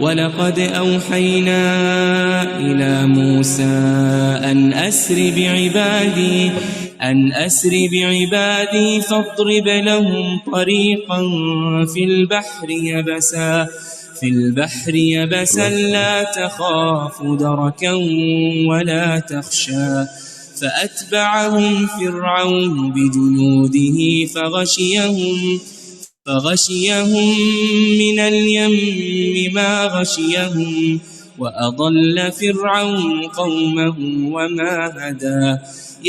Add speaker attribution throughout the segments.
Speaker 1: ولقد أوحينا إلى موسى أن أسر بعبادي فاضرب لهم طريقا في البحر يبسا لا تخاف دركا ولا تخشى فأتبعهم فرعون بجنوده فغشيهم من اليم ما غشيهم وأضل فرعون قومه وما هدى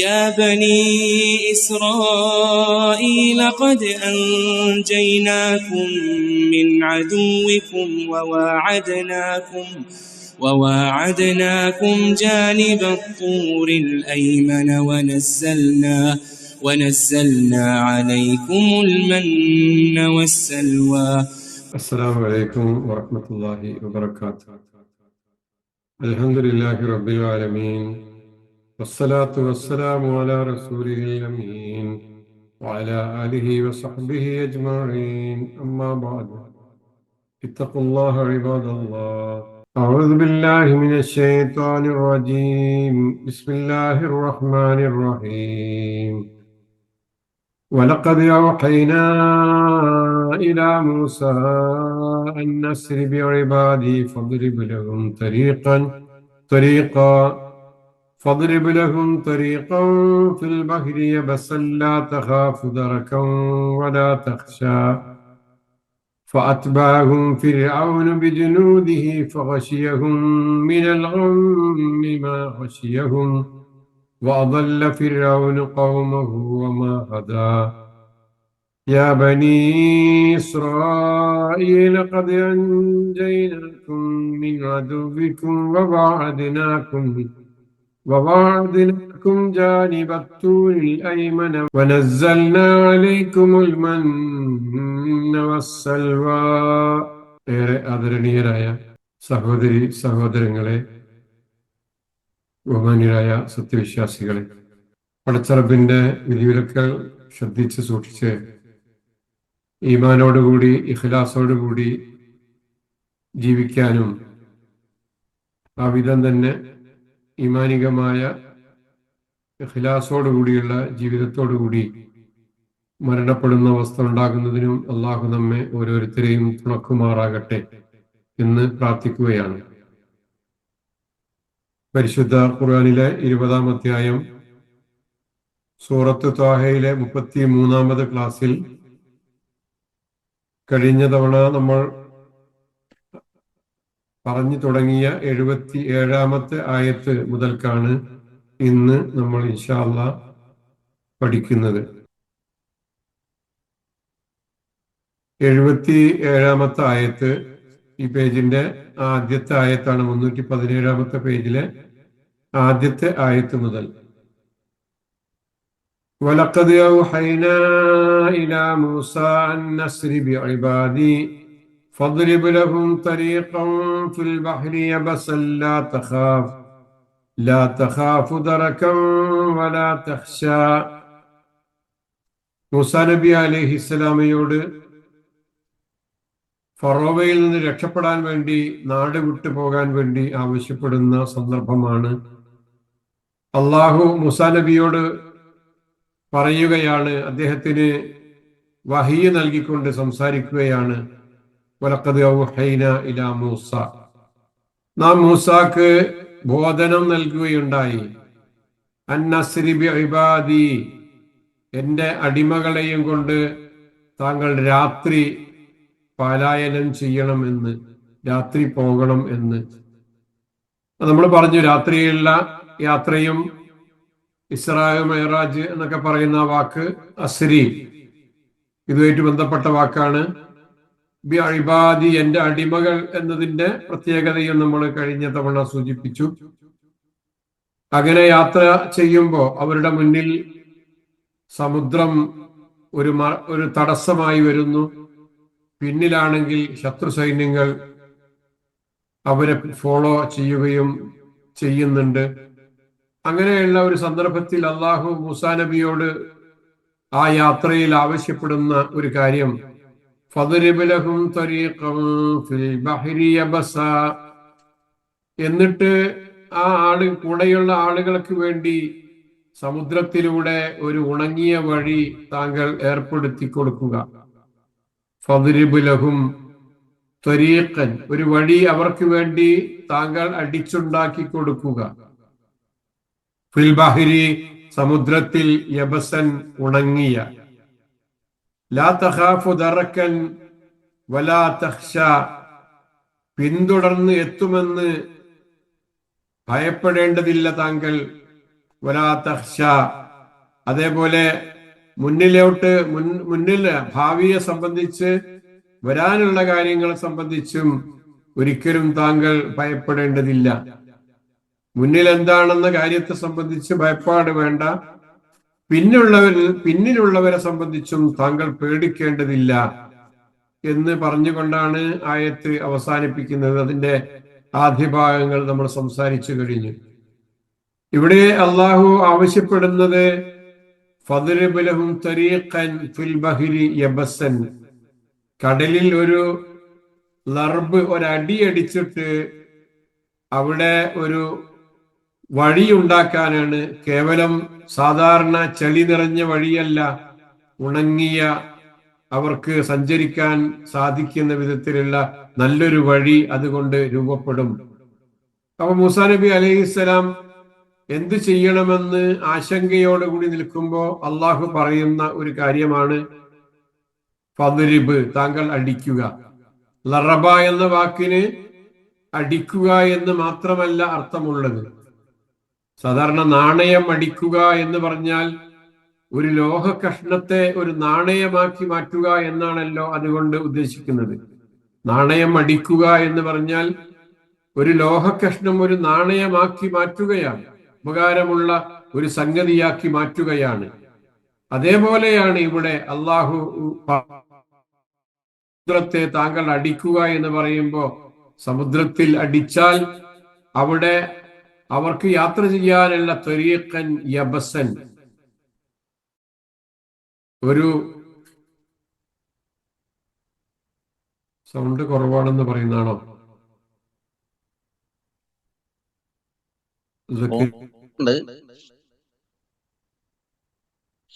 Speaker 1: يا بني إسرائيل قد أنجيناكم من عدوكم وواعدناكم جانب الطور الأيمن ونزلنا عليكم المن والسلوى.
Speaker 2: السلام عليكم ورحمة الله وبركاته. الحمد لله رب العالمين والصلاة والسلام على رسوله الأمين وعلى آله وصحبه أجمعين أما بعد اتقوا الله عباد الله. أعوذ بالله من الشيطان الرجيم بسم الله الرحمن الرحيم ولقد أوحينا إلى موسى أن أسر بعبادي فاضرب لهم طريقا في البحر يبسا لا تخاف دركا ولا تخشى فأتبعهم فرعون بجنوده فغشيهم من الغم ما غشيهم وأضل فرعون قومه وما هدى يا بني إسرائيل قد أنجيناكم من عدوكم وواعدناكم جانب الطور الأيمن ونزلنا عليكم المن والسلوى. ഏറെ ആദരണീയരായ സഹോദരി സഹോദരങ്ങളെ, ബഹുമാന്യരായ സത്യവിശ്വാസികളെ, പടച്ചറബിന്റെ വിധിവിലക്കൾ ശ്രദ്ധിച്ച് സൂക്ഷിച്ച് ഈമാനോടുകൂടി ഇഖ്ലാസോടുകൂടി ജീവിക്കാനും ആ വിധം തന്നെ ഈമാനികമായ ഇഖ്ലാസോടുകൂടിയുള്ള ജീവിതത്തോടുകൂടി മരണപ്പെടുന്ന അവസ്ഥ ഉണ്ടാകുന്നതിനും അള്ളാഹു നമ്മെ ഓരോരുത്തരെയും തുണക്കുമാറാകട്ടെ എന്ന് പ്രാർത്ഥിക്കുകയാണ്. പരിശുദ്ധ ഖുർആനിലെ 20-ാം അധ്യായം സൂറത്ത് ത്വാഹയിലെ 33-ാമത് ക്ലാസ്സിൽ കഴിഞ്ഞ തവണ നമ്മൾ പറഞ്ഞു തുടങ്ങിയ 77-ാമത്തെ ആയത്ത് മുതൽക്കാണ് ഇന്ന് നമ്മൾ ഇൻഷാ അല്ലാഹ് പഠിക്കുന്നത്. 77-ാമത്തെ ആയത്ത് ഈ പേജിന്റെ ആദ്യത്തെ ആയത്താണ്. 317-ാമത്തെ പേജിലെ ആദ്യത്തെ ആയത്ത് മുതൽ وَلَقَدْ أَوْحَيْنَا إِلَى مُوسَى أَنْ أَسْرِ بِعِبَادِي فَاضْرِبْ لَهُمْ طَرِيقًا فِي الْبَحْرِ يَبَسًا لَا تَخَافُ دَرَكًا وَلَا تَخْشَى. മൂസാ നബി അലൈഹിസ്സലാമയോട് ഫറോവയിൽ നിന്ന് രക്ഷപ്പെടാൻ വേണ്ടി, നാട് വിട്ടു പോകാൻ വേണ്ടി ആവശ്യപ്പെടുന്ന സന്ദർഭമാണ്. അള്ളാഹു മൂസാ നബിയോട് പറയുകയാണ്, അദ്ദേഹത്തിന് വഹീ നൽകിക്കൊണ്ട് സംസാരിക്കുകയാണ്. വലഖദ് ഔഹൈനാ ഇലാ മൂസ, നാം മൂസാക്ക് ബോധനം നൽകുകയുണ്ടായി. അന്നസ്രി ബിഇബാദി, എന്റെ അടിമകളെയും കൊണ്ട് താങ്കൾ രാത്രി പലായനം ചെയ്യണം എന്ന്, രാത്രി പോകണം എന്ന്. നമ്മൾ പറഞ്ഞു, രാത്രിയുള്ള യാത്രയും ഇസ്രാ മെഹറാജ് എന്നൊക്കെ പറയുന്ന വാക്ക് അസ്രി, ഇതുമായിട്ട് ബന്ധപ്പെട്ട വാക്കാണ്. ബി ഇബാദി, എന്റെ അടിമകൾ എന്നതിന്റെ പ്രത്യേകതയും നമ്മൾ കഴിഞ്ഞ തവണ സൂചിപ്പിച്ചു. അങ്ങനെ യാത്ര ചെയ്യുമ്പോൾ അവരുടെ മുന്നിൽ സമുദ്രം ഒരു തടസ്സമായി വരുന്നു. പിന്നിലാണെങ്കിൽ ശത്രു സൈന്യങ്ങൾ അവരെ ഫോളോ ചെയ്യുകയും ചെയ്യുന്നുണ്ട്. അങ്ങനെയുള്ള ഒരു സന്ദർഭത്തിൽ അള്ളാഹു മൂസാ നബിയോട് ആ യാത്രയിൽ ആവശ്യപ്പെടുന്ന ഒരു കാര്യം, ഫദ്രിബ് ലഹും ത്വരീഖൻ ഫിൽ ബഹരി യബസാ. എന്നിട്ട് ആ കൂടെയുള്ള ആളുകൾക്ക് വേണ്ടി സമുദ്രത്തിലൂടെ ഒരു ഉണങ്ങിയ വഴി താങ്കൾ ഏർപ്പെടുത്തി കൊടുക്കുക. ഫദ്രിബ് ലഹും ത്വരീഖൻ, ഒരു വഴി അവർക്ക് വേണ്ടി താങ്കൾ അടിച്ചുണ്ടാക്കി കൊടുക്കുക. ഫിൽ ബഹരി, സമുദ്രത്തിൽ, യബസൻ, ഉണങ്ങിയ. ലാ തഖാഫു ദറക്കൻ വലാ തഖ്ശ, പിന്തുടർന്ന് എത്തുമെന്ന് ഭയപ്പെടേണ്ടതില്ല താങ്കൾ. വലാ തഖ്ശ, അതേപോലെ മുന്നിൽ ഭാവിയെ സംബന്ധിച്ച് വരാനുള്ള കാര്യങ്ങളെ സംബന്ധിച്ചും ഒരിക്കലും താങ്കൾ ഭയപ്പെടേണ്ടതില്ല. മുന്നിൽ എന്താണെന്ന കാര്യത്തെ സംബന്ധിച്ച് ഭയപ്പാട് വേണ്ട. പിന്നിലുള്ളവരെ സംബന്ധിച്ചും താങ്കൾ പേടിക്കേണ്ടതില്ല എന്ന് പറഞ്ഞുകൊണ്ടാണ് ആയത്ത് അവസാനിപ്പിക്കുന്നത്. അതിന്റെ ആദ്യ ഭാഗങ്ങൾ നമ്മൾ സംസാരിച്ചു കഴിഞ്ഞു. ഇവിടെ അള്ളാഹു ആവശ്യപ്പെടുന്നത് ഫദ്രിബ് ലഹും ത്വരീഖൻ ഫിൽ ബഹരി യബസൻ, കടലിൽ ഒരു ലർബ്, ഒരടി അടിച്ചിട്ട് അവിടെ ഒരു വഴി ഉണ്ടാക്കാനാണ്. കേവലം സാധാരണ ചെളി നിറഞ്ഞ വഴിയല്ല, ഉണങ്ങിയ, അവർക്ക് സഞ്ചരിക്കാൻ സാധിക്കുന്ന വിധത്തിലുള്ള നല്ലൊരു വഴി അതുകൊണ്ട് രൂപപ്പെടും. അപ്പൊ മൂസാ നബി അലൈഹിസ്സലാം എന്ത് ചെയ്യണമെന്ന് ആശങ്കയോടുകൂടി നിൽക്കുമ്പോ അള്ളാഹു പറയുന്ന ഒരു കാര്യമാണ് ഫദ്രിബ്, താങ്കൾ അടിക്കുക. ലറബ എന്ന വാക്കിന് അടിക്കുക എന്ന് മാത്രമല്ല അർത്ഥമുള്ളത്. സാധാരണ നാണയം അടിക്കുക എന്ന് പറഞ്ഞാൽ ഒരു ലോഹ കഷ്ണത്തെ ഒരു നാണയമാക്കി മാറ്റുക എന്നാണല്ലോ അതുകൊണ്ട് ഉദ്ദേശിക്കുന്നത്. നാണയം അടിക്കുക എന്ന് പറഞ്ഞാൽ ഒരു ലോഹ കഷ്ണം ഒരു നാണയമാക്കി മാറ്റുകയാണ്, ഉപകാരമുള്ള ഒരു സംഗതിയാക്കി മാറ്റുകയാണ്. അതേപോലെയാണ് ഇവിടെ അള്ളാഹു സമുദ്രത്തെ താങ്കൾ അടിക്കുക എന്ന് പറയുമ്പോൾ, സമുദ്രത്തിൽ അടിച്ചാൽ അവിടെ അവർക്ക് യാത്ര ചെയ്യാനുള്ള ത്വരീഖൻ യബസൻ, ഒരു സൗണ്ട് കുറവാണെന്ന് പറയുന്നതാണോ?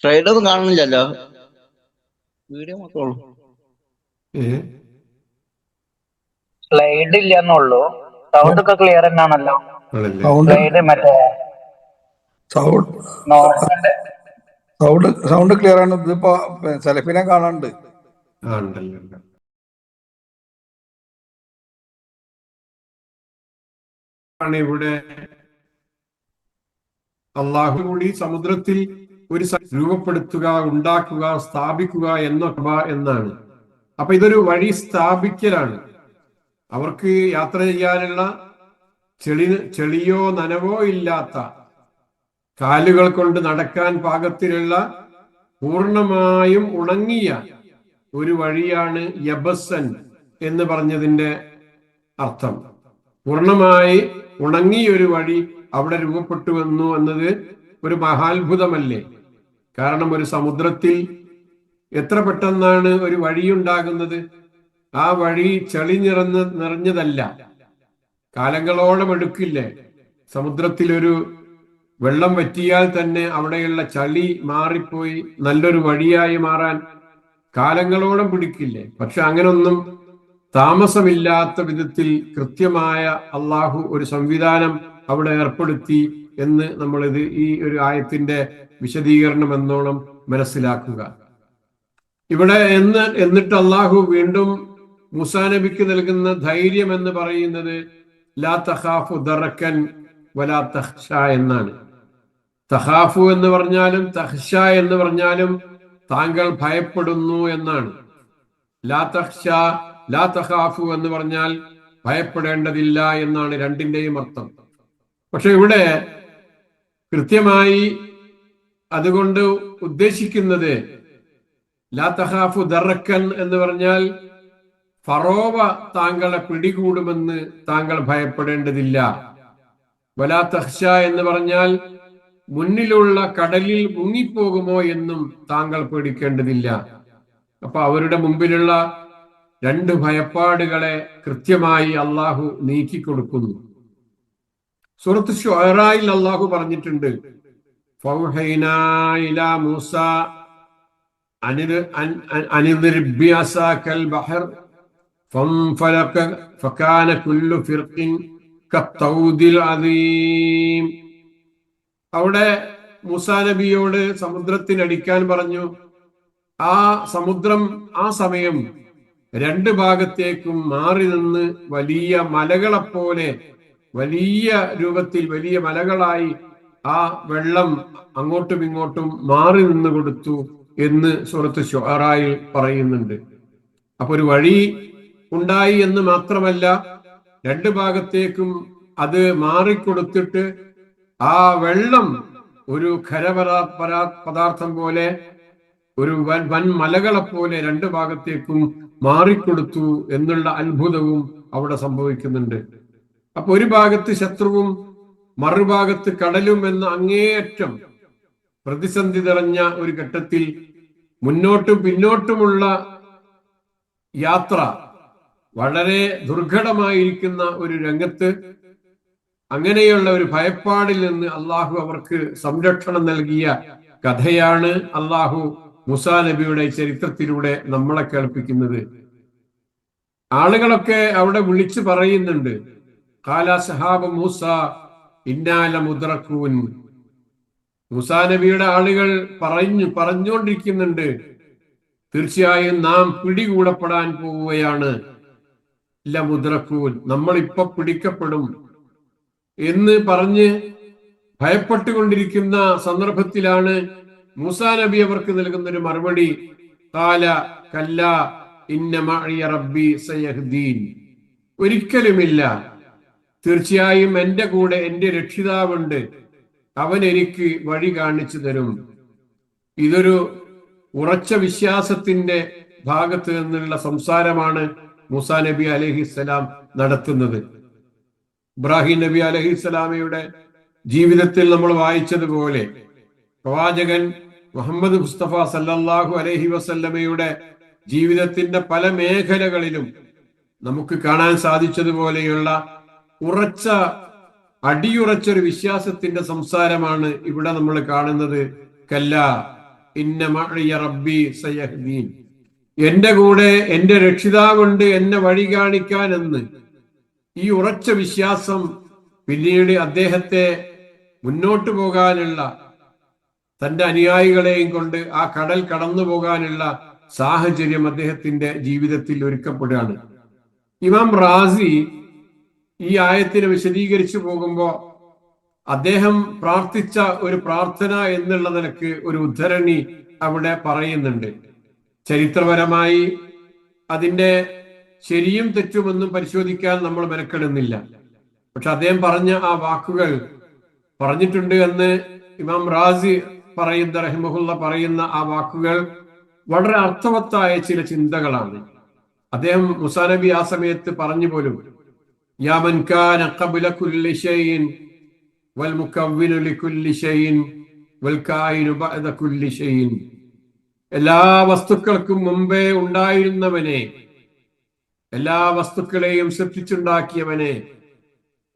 Speaker 3: സ്ലൈഡൊന്നും കാണുന്നില്ലല്ലോ, വീഡിയോ മാത്രമേ ഉള്ളൂ.
Speaker 4: സ്ലൈഡ് ഇല്ലെന്നുള്ളൂ, സൗണ്ട് ഒക്കെ ക്ലിയർ തന്നെയാണല്ലോ. സ്ലൈഡ് മറ്റേ
Speaker 5: സൗണ്ട് ക്ലിയർ ആണ്. ഇതിപ്പോ സെലഫിനെ കാണാനുണ്ട്.
Speaker 2: ഇവിടെ അള്ളാഹു കൂടി സമുദ്രത്തിൽ ഒരു രൂപപ്പെടുത്തുക, ഉണ്ടാക്കുക, സ്ഥാപിക്കുക എന്നാണ്. അപ്പൊ ഇതൊരു വഴി സ്ഥാപിക്കലാണ്. അവർക്ക് യാത്ര ചെയ്യാനുള്ള ചെളിയോ നനവോ ഇല്ലാത്ത, കാലുകൾ കൊണ്ട് നടക്കാൻ പാകത്തിലുള്ള പൂർണ്ണമായും ഉണങ്ങിയ ഒരു വഴിയാണ് യബസൻ എന്ന് പറഞ്ഞതിന്റെ അർത്ഥം. പൂർണ്ണമായി ഉണങ്ങിയ ഒരു വഴി അവിടെ രൂപപ്പെട്ടു വന്നു എന്നത് ഒരു മഹാത്ഭുതമല്ലേ? കാരണം ഒരു സമുദ്രത്തിൽ എത്ര പെട്ടെന്നാണ് ഒരു വഴിയുണ്ടാകുന്നത്. ആ വഴി ചെളി നിറഞ്ഞതല്ല, കാലങ്ങളോളം എടുക്കില്ലേ. സമുദ്രത്തിൽ ഒരു വെള്ളം വറ്റിയാൽ തന്നെ അവിടെയുള്ള ചളി മാറിപ്പോയി നല്ലൊരു വഴിയായി മാറാൻ കാലങ്ങളോളം പിടിക്കില്ലേ. പക്ഷെ അങ്ങനൊന്നും താമസമില്ലാത്ത വിധത്തിൽ കൃത്യമായ അള്ളാഹു ഒരു സംവിധാനം അവിടെ ഏർപ്പെടുത്തി എന്ന് നമ്മളിത് ഈ ഒരു ആയത്തിന്റെ വിശദീകരണം എന്നോണം മനസ്സിലാക്കുക. ഇവിടെ എന്നിട്ട് അള്ളാഹു വീണ്ടും മൂസാ നബിക്ക് നൽകുന്ന ധൈര്യം എന്ന് പറയുന്നത് ലാ തഖാഫു ദറക്കൻ വലാ തഖ്ശ എന്നാണ്. തഖാഫു എന്ന് പറഞ്ഞാലും തഖ്ശ എന്ന് പറഞ്ഞാലും താങ്കൾ ഭയപ്പെടുന്നു എന്നാണ്. ലാ തഖ്ശ ലാ തഖാഫു എന്ന് പറഞ്ഞാൽ ഭയപ്പെടേണ്ടതില്ല എന്നാണ് രണ്ടിന്റെയും അർത്ഥം. പക്ഷെ ഇവിടെ കൃത്യമായി അതുകൊണ്ട് ഉദ്ദേശിക്കുന്നത് ലാ തഖാഫു ദറക്കൻ എന്ന് പറഞ്ഞാൽ ഫറോവ താങ്കളെ പിടികൂടുമെന്ന് താങ്കൾ ഭയപ്പെടേണ്ടതില്ല. വലാ തഖ്ശ എന്ന് പറഞ്ഞാൽ മുന്നിലുള്ള കടലിൽ മുങ്ങിപ്പോകുമോ എന്നും താങ്കൾ പേടിക്കേണ്ടതില്ല. അപ്പൊ അവരുടെ മുമ്പിലുള്ള രണ്ട് ഭയപ്പാടുകളെ കൃത്യമായി അള്ളാഹു നീക്കിക്കൊടുക്കുന്നു. സൂറത്ത് ശുഅറായിൽ അള്ളാഹു പറഞ്ഞിട്ടുണ്ട്, ഫൗഹൈനാ ഇലാ മൂസ അനിദ്രിബ് ബിഅസാകൽ ബഹർ ഫൻഫലക ഫകാന കുല്ലു ഫിർഖിൻ കത്തൗദിൽ അദീം. അവിടെ മൂസാ നബിയോട് സമുദ്രത്തിനടിക്കാൻ പറഞ്ഞു. ആ സമുദ്രം ആ സമയം രണ്ട് ഭാഗത്തേക്കും മാറി നിന്ന് വലിയ മലകളെപ്പോലെ, വലിയ രൂപത്തിൽ വലിയ മലകളായി ആ വെള്ളം അങ്ങോട്ടും ഇങ്ങോട്ടും മാറി നിന്ന് കൊടുത്തു എന്ന് സൂറത്ത് ശുഅറായിൽ പറയുന്നുണ്ട്. അപ്പൊ ഒരു വഴി ഉണ്ടായി എന്ന് മാത്രമല്ല, രണ്ട് ഭാഗത്തേക്കും അത് മാറിക്കൊടുത്തിട്ട് ആ വെള്ളം ഒരു പദാർത്ഥം പോലെ, ഒരു വൻ മലകളെ പോലെ രണ്ട് ഭാഗത്തേക്കും മാറിക്കൊടുത്തു എന്നുള്ള അത്ഭുതവും അവിടെ സംഭവിക്കുന്നുണ്ട്. അപ്പൊ ഒരു ഭാഗത്ത് ശത്രുവും മറുഭാഗത്ത് കടലും എന്ന അങ്ങേയറ്റം പ്രതിസന്ധി നിറഞ്ഞ ഒരു ഘട്ടത്തിൽ മുന്നോട്ടും പിന്നോട്ടുമുള്ള യാത്ര വളരെ ദുർഘടമായിരിക്കുന്ന ഒരു രംഗത്ത് അങ്ങനെയുള്ള ഒരു ഭയപ്പാടിൽ നിന്ന് അള്ളാഹു അവർക്ക് സംരക്ഷണം നൽകിയ കഥയാണ് അള്ളാഹു മൂസാ നബിയുടെ ചരിത്രത്തിലൂടെ നമ്മളെ കേൾപ്പിക്കുന്നത്. ആളുകളൊക്കെ അവിടെ വിളിച്ചു പറയുന്നുണ്ട്, ഖാല സഹാബ മൂസ ഇന്നാ ലമുദ്റകൂൻ. മൂസാ നബിയുടെ ആളുകൾ പറഞ്ഞുകൊണ്ടിരിക്കുന്നുണ്ട്, തീർച്ചയായും നാം പിടികൂടപ്പെടാൻ പോവുകയാണ്. ലമുദ്റകൂൻ, നമ്മൾ ഇപ്പൊ പിടിക്കപ്പെടും എന്ന് പറഞ്ഞ് ഭയപ്പെട്ടുകൊണ്ടിരിക്കുന്ന സന്ദർഭത്തിലാണ് മൂസാ നബി അവർക്ക് നൽകുന്ന ഒരു മറുപടി, ഖാല കല്ലാ ഇന്ന മഅഇയ റബ്ബി സയഹ്ദീൻ. ഒരിക്കലുമില്ല, തീർച്ചയായും എന്റെ കൂടെ എന്റെ രക്ഷിതാവുണ്ട്, അവൻ എനിക്ക് വഴി കാണിച്ചു തരും. ഇതൊരു ഉറച്ച വിശ്വാസത്തിന്റെ ഭാഗത്ത് നിന്നുള്ള സംസാരമാണ് മൂസാ നബി അലൈഹിസ്സലാം നടത്തുന്നത്. ഇബ്രാഹിം നബി അലൈഹിസ്സലാമയുടെ ജീവിതത്തിൽ നമ്മൾ വായിച്ചതുപോലെ പ്രവാചകൻ മുഹമ്മദ് മുസ്തഫ സല്ലല്ലാഹു അലൈഹി വസല്ലമയുടെ ജീവിതത്തിന്റെ പല മേഖലകളിലും നമുക്ക് കാണാൻ സാധിച്ചതുപോലെയുള്ള അടിയുറച്ചൊരു വിശ്വാസത്തിന്റെ സംസാരമാണ് ഇവിടെ നമ്മൾ കാണുന്നത്. കല്ലാ ഇന്ന മഅഇയ റബ്ബി സയഹ്ദീൻ, എന്റെ കൂടെ എന്റെ രക്ഷിതാവുണ്ട് എന്നെ വഴി കാണിക്കാൻ എന്ന്. ഈ ഉറച്ച വിശ്വാസം പിന്നീട് അദ്ദേഹത്തെ മുന്നോട്ടു പോകാനുള്ള, തന്റെ അനുയായികളെയും കൊണ്ട് ആ കടൽ കടന്നു പോകാനുള്ള സാഹചര്യം അദ്ദേഹത്തിന്റെ ജീവിതത്തിൽ ഒരുക്കപ്പെടുകയാണ്. ഇമാം റാസി ഈ ആയത്തിനെ വിശദീകരിച്ചു പോകുമ്പോൾ അദ്ദേഹം പ്രാർത്ഥിച്ച ഒരു പ്രാർത്ഥന എന്നുള്ള നിലക്ക് ഒരു ഉദ്ധരണി അവിടെ പറയുന്നുണ്ട്. ചരിത്രപരമായി അതിന്റെ ശരിയും തെറ്റുമെന്നും പരിശോധിക്കാൻ നമ്മൾ മെനക്കെടുന്നില്ല. പക്ഷെ അദ്ദേഹം പറഞ്ഞ ആ വാക്കുകൾ പറഞ്ഞിട്ടുണ്ട് എന്ന് ഇമാം റാസി പറയുന്ന റഹിമഹുല്ല പറയുന്ന ആ വാക്കുകൾ വളരെ അർത്ഥവത്തായ ചില ചിന്തകളാണ്. അദ്ദേഹം മൂസാ നബി ആ സമയത്ത് പറഞ്ഞു പോലും, യാ മൻ കാന ഖബ്ല കുല്ലി ഷൈഇൻ വൽ മുകവ്വിനു ലികുല്ലി ഷൈഇൻ വൽ കായിനു ബഅദ കുല്ലി ഷൈഇൻ. എല്ലാ വസ്തുക്കൾക്കും മുമ്പേ ഉണ്ടായിരുന്നവനെ, എല്ലാ വസ്തുക്കളെയും സൃഷ്ടിച്ചുണ്ടാക്കിയവനെ,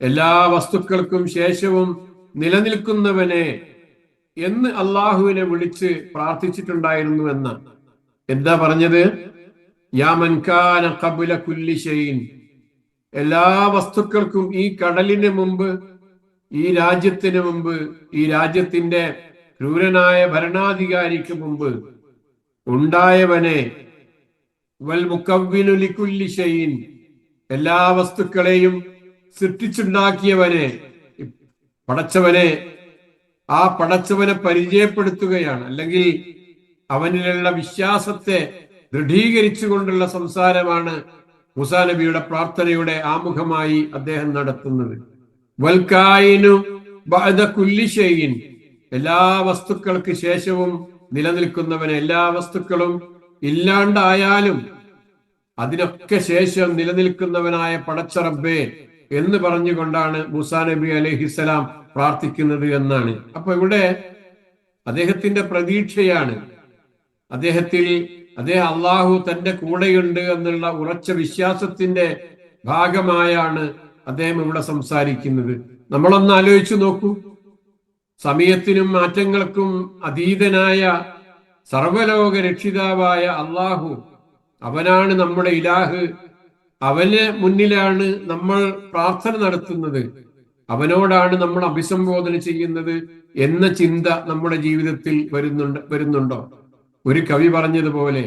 Speaker 2: എല്ലാ വസ്തുക്കൾക്കും ശേഷവും നിലനിൽക്കുന്നവനെ എന്ന് അള്ളാഹുവിനെ വിളിച്ച് പ്രാർത്ഥിച്ചിട്ടുണ്ടായിരുന്നു എന്ന്. എന്താ പറഞ്ഞത്? യാ മൻ കാന ഖബ്ല കുല്ലി ഷൈഇൻ, എല്ലാ വസ്തുക്കൾക്കും, ഈ കടലിന് മുമ്പ്, ഈ രാജ്യത്തിന് മുമ്പ്, ഈ രാജ്യത്തിന്റെ ക്രൂരനായ ഭരണാധികാരിക്ക് മുമ്പ് ഉണ്ടായവനെ, വൽ മുകവ്വിനു ലികുല്ലി ഷൈഇൻ, എല്ലാ വസ്തുക്കളെയും സൃഷ്ടിച്ചുണ്ടാക്കിയവനെ, പടച്ചവനെ, ആ പടച്ചവനെ പരിചയപ്പെടുത്തുകയാണ്. അല്ലെങ്കിൽ അവനിലുള്ള വിശ്വാസത്തെ ദൃഢീകരിച്ചുകൊണ്ടുള്ള സംസാരമാണ് മൂസാ നബിയുടെ പ്രാർത്ഥനയുടെ ആമുഖമായി അദ്ദേഹം നടത്തുന്നത്. വൽകായിനു ബഅദ കുല്ലി ഷൈഇൻ, എല്ലാ വസ്തുക്കൾക്ക് ശേഷവും നിലനിൽക്കുന്നവനെ, എല്ലാ വസ്തുക്കളും ഇല്ലാണ്ടായാലും അതിനൊക്കെ ശേഷം നിലനിൽക്കുന്നവനായ പടച്ച റബ്ബേ എന്ന് പറഞ്ഞുകൊണ്ടാണ് മൂസാ നബി അലൈഹിസ്സലാം പ്രാർത്ഥിക്കുന്നത് എന്നാണ്. അപ്പൊ ഇവിടെ അദ്ദേഹത്തിന്റെ പ്രതീക്ഷയാണ്, അദ്ദേഹത്തിൽ അതേ അള്ളാഹു തന്റെ കൂടെയുണ്ട് എന്നുള്ള ഉറച്ച വിശ്വാസത്തിന്റെ ഭാഗമായാണ് അദ്ദേഹം ഇവിടെ സംസാരിക്കുന്നത്. നമ്മളൊന്ന് ആലോചിച്ചു നോക്കൂ. സമയത്തിനും മാറ്റങ്ങൾക്കും അതീതനായ സർവലോക രക്ഷിതാവായ അള്ളാഹു, അവനാണ് നമ്മുടെ ഇലാഹ്. അവന് മുന്നിലാണ് നമ്മൾ പ്രാർത്ഥന നടത്തുന്നത്, അവനോടാണ് നമ്മൾ അഭിസംബോധന ചെയ്യുന്നത് എന്ന ചിന്ത നമ്മുടെ ജീവിതത്തിൽ വരുന്നുണ്ടോ? ഒരു കവി പറഞ്ഞതുപോലെ,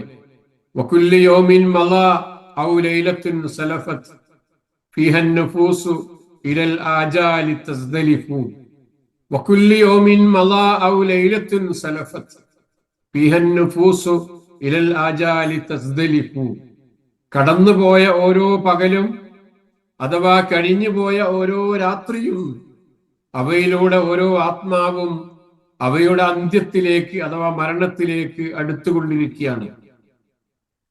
Speaker 2: വകുല്ലി യൗമിൻ മളാ ഔ ലൈലത്തുൻ സലഫത് ഫീഹൻ നുഫൂസു ഇലൽ ആജാലി തസ്ദലിഫു. വകുല്ലി യൗമിൻ മളാ ഔ ലൈലത്തുൻ സലഫത് ഫീഹൻ നുഫൂസു ഇലൽ ആജാലി തസ്ദലിഫു. കടന്നുപോയ ഓരോ പകലും അഥവാ കഴിഞ്ഞുപോയ ഓരോ രാത്രിയും അവയിലൂടെ ഓരോ ആത്മാവും അവയുടെ അന്ത്യത്തിലേക്ക് അഥവാ മരണത്തിലേക്ക് അടുത്തുകൊണ്ടിരിക്കുകയാണ്.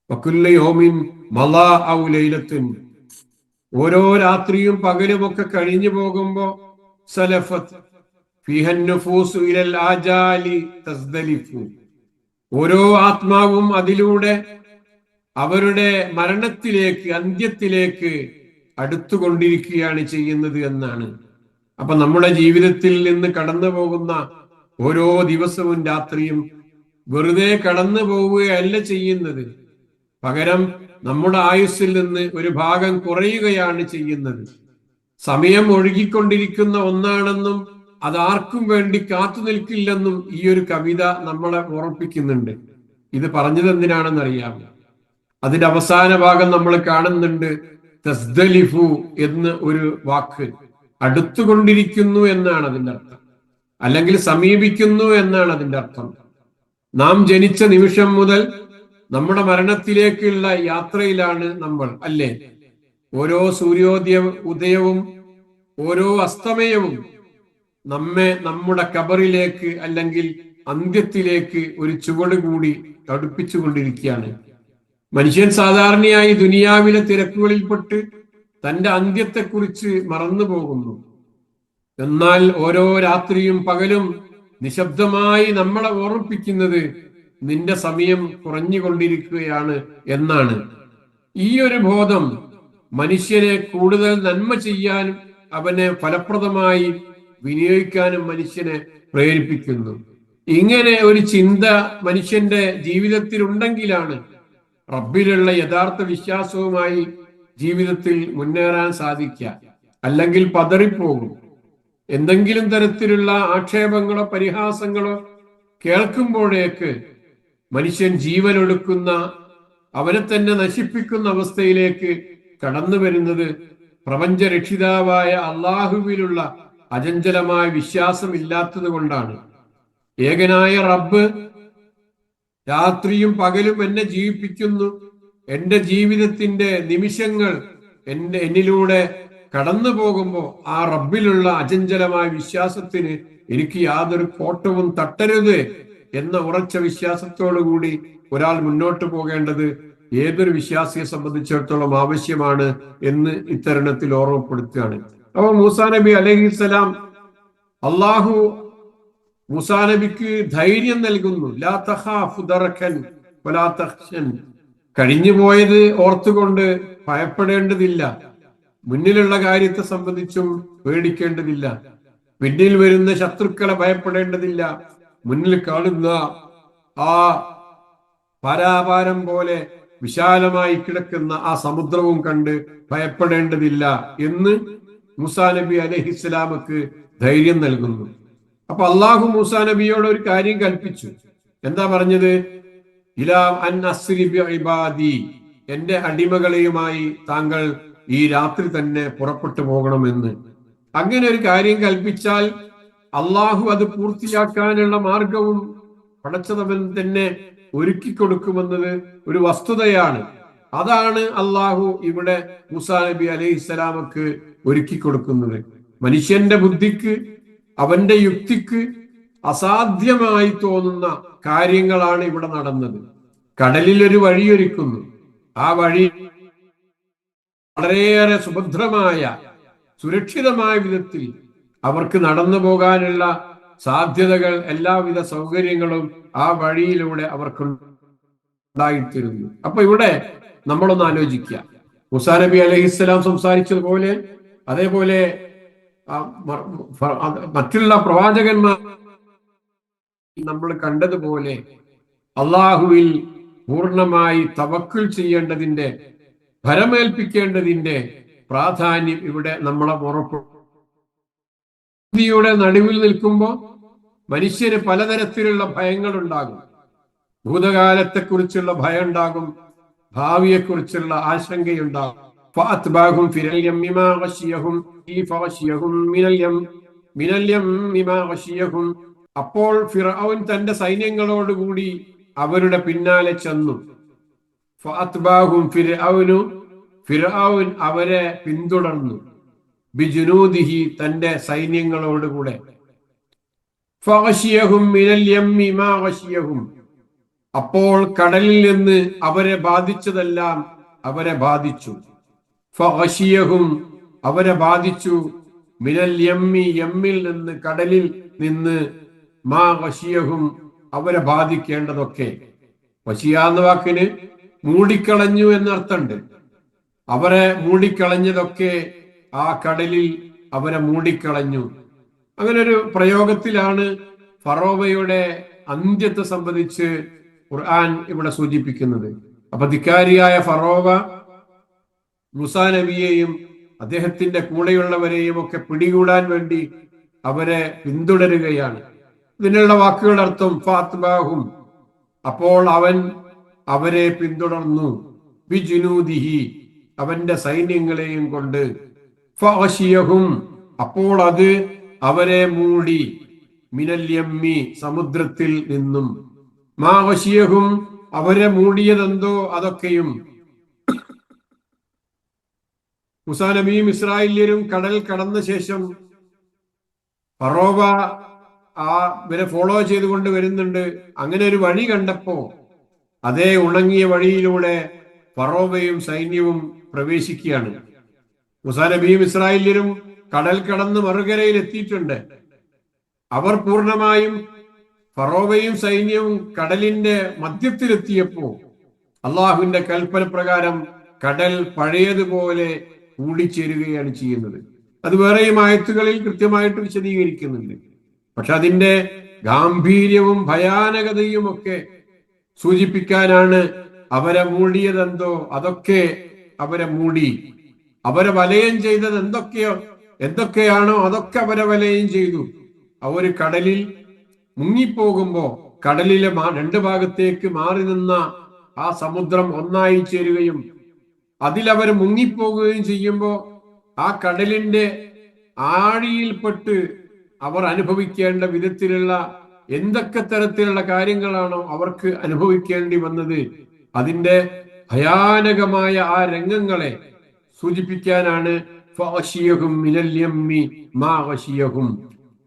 Speaker 2: വകുല്ലി യൗമിൻ മളാ ഔ ലൈലത്തുൻ, ഓരോ രാത്രിയും പകലുമൊക്കെ കഴിഞ്ഞു പോകുമ്പോ സലഫത് ഫീഹൻ നുഫൂസു ഇലൽ ആജാലി തസ്ദലിഫു, ഓരോ ആത്മാവും അതിലൂടെ അവരുടെ മരണത്തിലേക്ക് അന്ത്യത്തിലേക്ക് അടുത്തുകൊണ്ടിരിക്കുകയാണ് ചെയ്യുന്നത് എന്നാണ്. അപ്പൊ നമ്മുടെ ജീവിതത്തിൽ നിന്ന് കടന്നു പോകുന്ന ഓരോ ദിവസവും രാത്രിയും വെറുതെ കടന്നു പോവുകയല്ല ചെയ്യുന്നത്, പകരം നമ്മുടെ ആയുസ്സിൽ നിന്ന് ഒരു ഭാഗം കുറയുകയാണ് ചെയ്യുന്നത്. സമയം ഒഴുകിക്കൊണ്ടിരിക്കുന്ന ഒന്നാണെന്നും അതാർക്കും വേണ്ടി കാത്തു നിൽക്കില്ലെന്നും ഈ ഒരു കവിത നമ്മളെ ഓർമ്മിപ്പിക്കുന്നുണ്ട്. ഇത് പറഞ്ഞത് എന്തിനാണെന്നറിയാമോ? അതിന്റെ അവസാന ഭാഗം നമ്മൾ കാണുന്നുണ്ട്, തസ്ദലിഫു എന്ന് ഒരു വാക്ക്. അടുത്തുകൊണ്ടിരിക്കുന്നു എന്നാണ് അതിന്റെ അർത്ഥം, അല്ലെങ്കിൽ സമീപിക്കുന്നു എന്നാണ് അതിന്റെ അർത്ഥം. നാം ജനിച്ച നിമിഷം മുതൽ നമ്മുടെ മരണത്തിലേക്കുള്ള യാത്രയിലാണ് നമ്മൾ, അല്ലേ? ഓരോ ഉദയവും ഓരോ അസ്തമയവും നമ്മെ നമ്മുടെ ഖബറിലേക്ക് അല്ലെങ്കിൽ അന്ത്യത്തിലേക്ക് ഒരു ചുവട് കൂടി അടുപ്പിച്ചുകൊണ്ടിരിക്കുകയാണ്. മനുഷ്യൻ സാധാരണയായി ദുനിയാവിലെ തിരക്കുകളിൽപ്പെട്ട് തന്റെ അന്ത്യത്തെക്കുറിച്ച് മറന്നു പോകുന്നു. എന്നാൽ ഓരോ രാത്രിയും പകലും നിശബ്ദമായി നമ്മളെ ഓർമ്മിപ്പിക്കുന്നത് നിന്റെ സമയം കുറഞ്ഞുകൊണ്ടിരിക്കുകയാണ് എന്നാണ്. ഈ ഒരു ബോധം മനുഷ്യനെ കൂടുതൽ നന്മ ചെയ്യാനും അവനെ ഫലപ്രദമായി വിനിയോഗിക്കാനും മനുഷ്യനെ പ്രേരിപ്പിക്കുന്നു. ഇങ്ങനെ ഒരു ചിന്ത മനുഷ്യന്റെ ജീവിതത്തിൽ ഉണ്ടെങ്കിലാണ് റബ്ബിലുള്ള യഥാർത്ഥ വിശ്വാസവുമായി ജീവിതത്തിൽ മുന്നേറാൻ സാധിക്കുക. അല്ലെങ്കിൽ പതറിപ്പോകും. എന്തെങ്കിലും തരത്തിലുള്ള ആക്ഷേപങ്ങളോ പരിഹാസങ്ങളോ കേൾക്കുമ്പോഴേക്ക് മനുഷ്യൻ ജീവനൊടുക്കുന്ന, അവനെ തന്നെ നശിപ്പിക്കുന്ന അവസ്ഥയിലേക്ക് കടന്നു വരുന്നത് പ്രപഞ്ച രക്ഷിതാവായ അള്ളാഹുവിലുള്ള അചഞ്ചലമായ വിശ്വാസം ഇല്ലാത്തത് കൊണ്ടാണ്. ഏകനായ റബ്ബ് രാത്രിയും പകലും എന്നെ ജീവിപ്പിക്കുന്നു, എന്റെ ജീവിതത്തിന്റെ നിമിഷങ്ങൾ എന്നിലൂടെ കടന്നു പോകുമ്പോ ആ റബ്ബിലുള്ള അചഞ്ചലമായ വിശ്വാസത്തിന് എനിക്ക് യാതൊരു കോട്ടവും തട്ടരുത് എന്ന ഉറച്ച വിശ്വാസത്തോടു കൂടി ഒരാൾ മുന്നോട്ട് പോകേണ്ടത് ഏതൊരു വിശ്വാസിയെ സംബന്ധിച്ചിടത്തോളം ആവശ്യമാണ് എന്ന് ഇത്തരുണത്തിൽ ഓർമ്മപ്പെടുത്തുകയാണ്. അപ്പൊ മൂസാ നബി അലൈഹിസ്സലാം, അള്ളാഹു മൂസാ നബിക്ക് ധൈര്യം നൽകുന്നു. ലാ തഖാഫ് ദറകൻ വലാ തഖ്ശൻ, കഴിഞ്ഞുപോയത് ഓർത്തുകൊണ്ട് ഭയപ്പെടേണ്ടതില്ല, മുന്നിലുള്ള കാര്യത്തെ സംബന്ധിച്ചും പേടിക്കേണ്ടതില്ല, പിന്നിൽ വരുന്ന ശത്രുക്കളെ ഭയപ്പെടേണ്ടതില്ല, മുന്നിൽ കാണുന്ന ആ പാരാപാരം പോലെ വിശാലമായി കിടക്കുന്ന ആ സമുദ്രവും കണ്ട് ഭയപ്പെടേണ്ടതില്ല എന്ന് മൂസാ നബി അലൈഹിസ്സലാമക്ക് ധൈര്യം നൽകുന്നു. അപ്പൊ അള്ളാഹു മൂസാ നബിയോട് ഒരു കാര്യം കൽപ്പിച്ചു. എന്താ പറഞ്ഞത്? ഇലാ അൻ അസ്രി ബി ഇബാദി, എന്റെ അടിമകളെയുമായി താങ്കൾ ഈ രാത്രി തന്നെ പുറപ്പെട്ടു പോകണമെന്ന്. അങ്ങനെ ഒരു കാര്യം കൽപ്പിച്ചാൽ അള്ളാഹു അത് പൂർത്തിയാക്കാനുള്ള മാർഗവും പടച്ചതവൻ തന്നെ ഒരുക്കി കൊടുക്കുമെന്നത് ഒരു വസ്തുതയാണ്. അതാണ് അള്ളാഹു ഇവിടെ മൂസാ നബി അലൈഹിസ്സലാമക്ക് ഒരുക്കി കൊടുക്കുന്നത്. മനുഷ്യന്റെ ബുദ്ധിക്ക്, അവന്റെ യുക്തിക്ക് അസാധ്യമായി തോന്നുന്ന കാര്യങ്ങളാണ് ഇവിടെ നടന്നത്. കടലിൽ ഒരു വഴിയൊരുക്കുന്നു. ആ വഴി വളരെയേറെ സുഭദ്രമായ, സുരക്ഷിതമായ വിധത്തിൽ അവർക്ക് നടന്നു പോകാനുള്ള സാധ്യതകൾ, എല്ലാവിധ സൗകര്യങ്ങളും ആ വഴിയിലൂടെ അവർക്കുണ്ട്. ഉണ്ടായിത്തീരുന്നു. അപ്പൊ ഇവിടെ നമ്മളൊന്ന് ആലോചിക്കുക, മൂസാ നബി അലൈഹിസ്സലാം സംസാരിച്ചതുപോലെ, അതേപോലെ മറ്റുള്ള പ്രവാചകന്മാർ നമ്മൾ കണ്ടതുപോലെ അള്ളാഹുവിൽ പൂർണ്ണമായി തവക്കുൽ ചെയ്യേണ്ടതിന്റെ, ഭരമേൽപ്പിക്കേണ്ടതിന്റെ പ്രാധാന്യം ഇവിടെ നമ്മളെ ഉറപ്പുടെ നടുവിൽ നിൽക്കുമ്പോൾ മനുഷ്യന് പലതരത്തിലുള്ള ഭയങ്ങൾ ഉണ്ടാകും. ഭൂതകാലത്തെക്കുറിച്ചുള്ള ഭയം ഉണ്ടാകും, ഭാവിയെക്കുറിച്ചുള്ള ആശങ്കയുണ്ടാകും. അപ്പോൾ ഫിർഔൻ തന്റെ സൈന്യങ്ങളോടുകൂടി അവരുടെ പിന്നാലെ ചെന്നു. ഫിർഔൻ അവരെ പിന്തുടർന്നു. ബിജുനൂദിഹി തന്റെ സൈന്യങ്ങളോടുകൂടെ. അപ്പോൾ കടലിൽ നിന്ന് അവരെ ബാധിച്ചതെല്ലാം അവരെ ബാധിച്ചു. അവരെ ബാധിച്ചു മിനൽ യമ്മി, യമ്മിൽ നിന്ന്, കടലിൽ നിന്ന്, മാ വശിയഹും അവരെ ബാധിക്കേണ്ടതൊക്കെ. വശിയ എന്ന വാക്കിന് മൂടിക്കളഞ്ഞു എന്നർത്ഥമുണ്ട്. അവരെ മൂടിക്കളഞ്ഞതൊക്കെ ആ കടലിൽ അവരെ മൂടിക്കളഞ്ഞു. അങ്ങനെ ഒരു പ്രയോഗത്തിലാണ് ഫറോവയുടെ അന്ത്യത്തെ സംബന്ധിച്ച് ഖുർആൻ ഇവിടെ സൂചിപ്പിക്കുന്നത്. അപ്പൊ ധിക്കാരിയായ ഫറോവ മൂസാ നബിയെയും അദ്ദേഹത്തിന്റെ കൂടെയുള്ളവരെയും ഒക്കെ പിടികൂടാൻ വേണ്ടി അവരെ പിന്തുടരുകയാണ്. ഇതിനുള്ള വാക്കുകളുടെ അർത്ഥം ഫാത്ബാഹും, അപ്പോൾ അവൻ അവരെ പിന്തുടർന്നു. ബിജുനൂദിഹി, അവന്റെ സൈന്യങ്ങളെയും കൊണ്ട്. ഫഅശിയഹും, അപ്പോൾ അത് അവരെ മൂടി. മിനൽ യമ്മി, സമുദ്രത്തിൽ നിന്നും. മാ വശിയഹും, അവരെ മൂടിയതെന്തോ അതൊക്കെയും. മൂസാ നബിയും ഇസ്രായേല്യരും കടൽ കടന്ന ശേഷം ഫറോവ ഇവരെ ഫോളോ ചെയ്തുകൊണ്ട് വരുന്നുണ്ട്. അങ്ങനെ ഒരു വഴി കണ്ടപ്പോ അതേ ഉണങ്ങിയ വഴിയിലൂടെ ഫറോവയും സൈന്യവും പ്രവേശിക്കുകയാണ്. മൂസാ നബിയും ഇസ്രായേല്യരും കടൽ കടന്ന് മറുകരയിൽ എത്തിയിട്ടുണ്ട്. അവർ പൂർണ്ണമായും ഫറോവയും സൈന്യവും കടലിന്റെ മധ്യത്തിലെത്തിയപ്പോ അള്ളാഹുവിന്റെ കൽപ്പന പ്രകാരം കടൽ പഴയതുപോലെ കൂടിച്ചേരുകയാണ് ചെയ്യുന്നത്. അത് വേറെയും ആയത്തുകളിൽ കൃത്യമായിട്ട് വിശദീകരിക്കുന്നുണ്ട്. പക്ഷെ അതിന്റെ ഗാംഭീര്യവും ഭയാനകതയും ഒക്കെ സൂചിപ്പിക്കാനാണ് അവരെ മൂടിയതെന്തോ അതൊക്കെ അവരെ മൂടി. അവരെ വലയം ചെയ്തത് എന്തൊക്കെയാണോ അതൊക്കെ അവരെ വലയം ചെയ്തു. അവർ കടലിൽ മുങ്ങിപ്പോകുമ്പോ കടലിലെ രണ്ട് ഭാഗത്തേക്ക് മാറി നിന്ന ആ സമുദ്രം ഒന്നായി ചേരുകയും അതിലവർ മുങ്ങിപ്പോകുകയും ചെയ്യുമ്പോ ആ കടലിന്റെ ആഴിയിൽപ്പെട്ട് അവർ അനുഭവിക്കേണ്ട വിധത്തിലുള്ള എന്തൊക്കെ തരത്തിലുള്ള കാര്യങ്ങളാണോ അവർക്ക് അനുഭവിക്കേണ്ടി വന്നത്, അതിന്റെ ഭയാനകമായ ആ രംഗങ്ങളെ സൂചിപ്പിക്കാനാണ്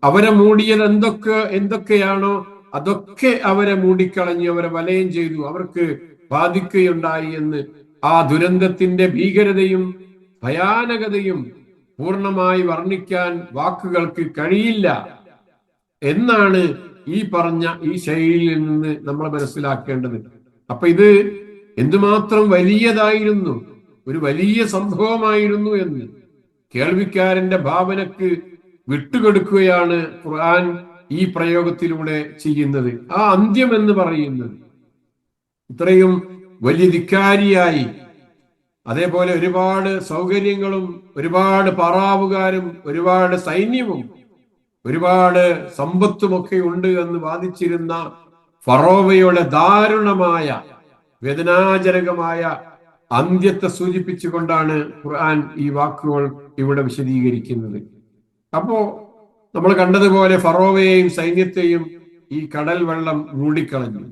Speaker 2: അവരെ മൂടിയത് എന്തൊക്കെയാണോ അതൊക്കെ അവരെ മൂടിക്കളഞ്ഞു, അവരെ വലയം ചെയ്തു, അവർക്ക് ബാധിക്കുകയുണ്ടായി എന്ന്. ആ ദുരന്തത്തിന്റെ ഭീകരതയും ഭയാനകതയും പൂർണ്ണമായി വർണ്ണിക്കാൻ വാക്കുകൾക്ക് കഴിയില്ല എന്നാണ് ഈ പറഞ്ഞ ഈ ശൈലിയിൽ നിന്ന് നമ്മൾ മനസ്സിലാക്കേണ്ടത്. അപ്പൊ ഇത് എന്തുമാത്രം വലിയതായിരുന്നു, ഒരു വലിയ സംഭവമായിരുന്നു എന്ന് കേൾവിക്കാരന്റെ ഭാവനക്ക് വിട്ടുകൊടുക്കുകയാണ് ഖുർആൻ ഈ പ്രയോഗത്തിലൂടെ ചെയ്യുന്നത്. ആ അന്ത്യം എന്ന് പറയുന്നത് ഇത്രയും വലിയ ധിക്കാരിയായി, അതേപോലെ ഒരുപാട് സൗകര്യങ്ങളും ഒരുപാട് പറാവുകാരും ഒരുപാട് സൈന്യവും ഒരുപാട് സമ്പത്തുമൊക്കെ ഉണ്ട് എന്ന് വാദിച്ചിരുന്ന ഫറോവയുടെ ദാരുണമായ വേദനാജനകമായ അന്ത്യത്തെ സൂചിപ്പിച്ചുകൊണ്ടാണ് ഖുർആൻ ഈ വാക്കുകൾ ഇവിടെ വിശദീകരിക്കുന്നത്. അപ്പോ നമ്മൾ കണ്ടതുപോലെ ഫറോവയെയും സൈന്യത്തെയും ഈ കടൽ വെള്ളം മൂടിക്കളഞ്ഞു.